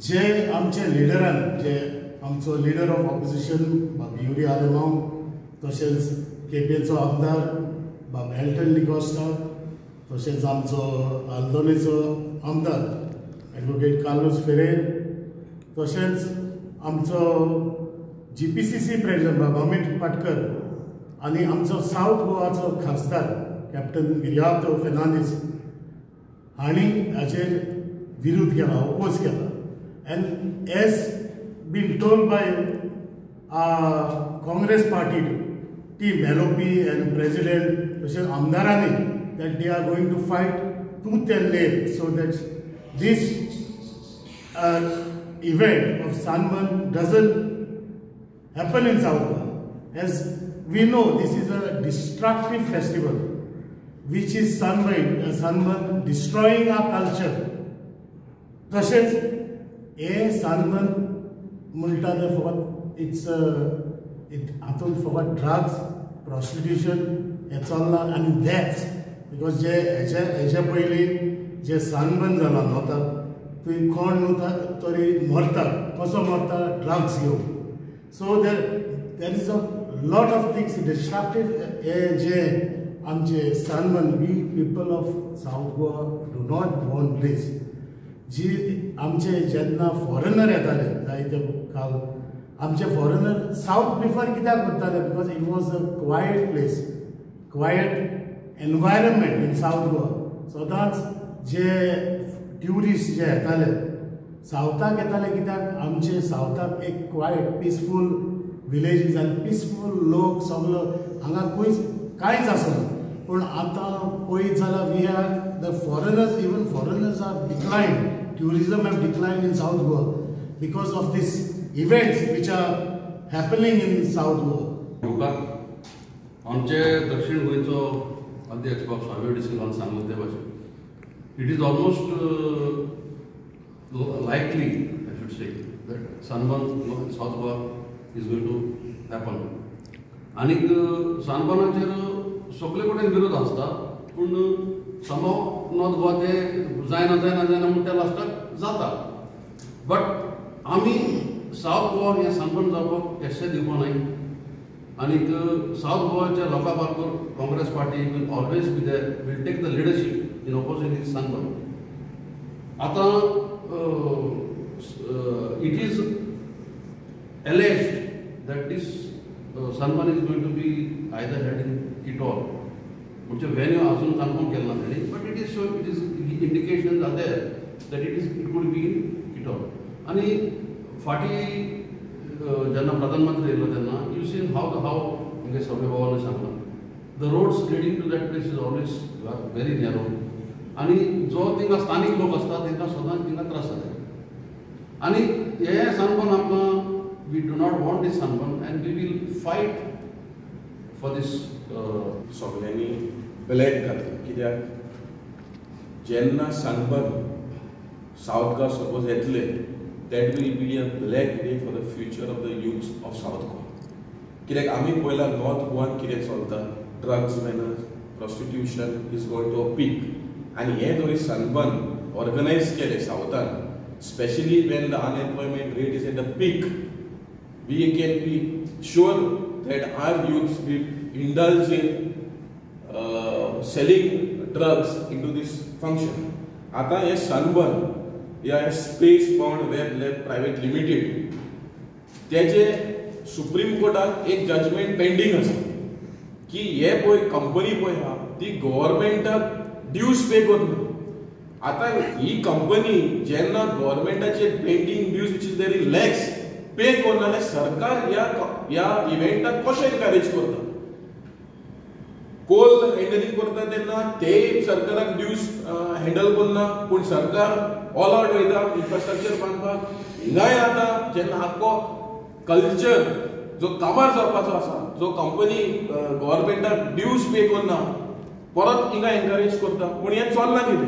जे आमचे लिडरान जे आमचो leader of opposition बाब युरी आलेमांव तशेंच केपेंचो आमदार बाब एल्टन डिकोस्टा तशेंच आमचो आल्दोनेचो आमदार एडवोकेट कार्लोस फेरेर तशेंच आमचो GPCC प्रेसिडेंट बाब अमित पाटकर आनी आमचो साउथ गोवाचो खासदार कॅप्टन गिर्यातो फेर्नांदीस हांणी हाचेर विरोध केला ओपोज केला and as been told by Congress party team LOP and president Amdarani that they are going to fight tooth and nail so that this event of Sanban doesn't happen in South Goa. As we know, this is a destructive festival which is Sanban destroying our culture. Sanban म्हणटा ते फकत हातूंत फकत drugs prostitution हे चल्लां आनी deaths because हेच्या पयलीं जे sunburn जाला नोता थंय कोण न्हू तरी मरता कसो मरता ड्रग्स घेवन so there is a lot of things destructive हे जे आमचे sunburn we people of south Goa do not want this जी आमचे जेन्ना फॉरेनर येताले जायते काल आमचे फॉरेनर साउथ प्रिफर कित्याक करताले because it was a quiet place quiet environment in south Goa सदांच जे ट्युरिस्ट जे येताले सावथाक येताले कित्याक आमचे सावथाक एक क्वायट पिसफूल विलेजीस आनी पिसफूल लोक सगलो हांगा कांयच आसना पूण आतां पळयत जाल्यार we are the foreigners even foreigners are declined tourism have declined in South Goa because of these events which are happening in South Goa. आमचे दक्षिण गोंयचो अध्यक्ष बाब स्वामी डिसिल्वान सांगले ते भाशेन it is almost likely I should say that Sanban South Goa is going to happen. आनीक सनबर्नाचेर सगळे कडेन विरोध आसता पूण somehow नॉर्थ गोवा ते जायना म्हणटा लास्टाक जाता बट आमी साउथ गोवा हे सनबर्न जावपाक केशें दिवपा नाय आनीक साउथ गोवाच्या लोकां बरोबर Congress party will always be there will take the leadership in opposing this sunburn आतां it is alleged that this Sanban is going to be either held in Kittur म्हणजे venue अजून कन्फर्म केला ना त्यांनी but it is indications are there that it could be in Kittur आनी फाटी जेन्ना प्रधानमंत्री येयलो तेन्ना यू सीन हाव म्हणजे सगळे बाबांनी सांगला the roads leading to that place is always very narrow आनी जो थिंगा स्थानीक लोक आसता तांकां सदांच थिंगा त्रास जाता आनी हे सनबर्न आमकां we do not want this Sunburn and we will fight for this सगळ्यांनी ब्लॅक घातलं कित्याक जेन्ना सनबर्न साउथ गोवा सपोज येतले that will be a black day for the future of the youths of south Goa कित्याक आमी पळयलां north गोवान कितें चलता drugs minors prostitution is going to a peak आनी हे जरी सनबर्न ऑर्गनायज केले साउथान specially when the unemployment rate is at the peak we can be sure that our youths will indulge in selling drugs into this function. आता हे sunburn या space bound web lab private limited त्याचे supreme कोर्टात एक judgement pending आसा की हे पळय company पळय हा ती गव्हर्नमेंटाक ड्यूज पे करना आता ही कंपनी जेन्ना गव्हर्नमेंटाचे pending dues which is very lakhs pay करना सरकार या इव्हेंटाक कशें एनकरेज करता कोल हँडलिंग करता तेन्ना ते सरकाराक ड्यूज हँडल करना पूण सरकार ऑल आउट वयता इन्फ्रास्ट्रक्चर बांदपाक हिंगाय आता जेन्ना आख्खो कल्चर जो कामार जावपाचो आसा जो कंपनी गव्हर्नमेंटाक ड्यूज पे करना परत हिंगा एनकरेज करता पूण हें चलना कितें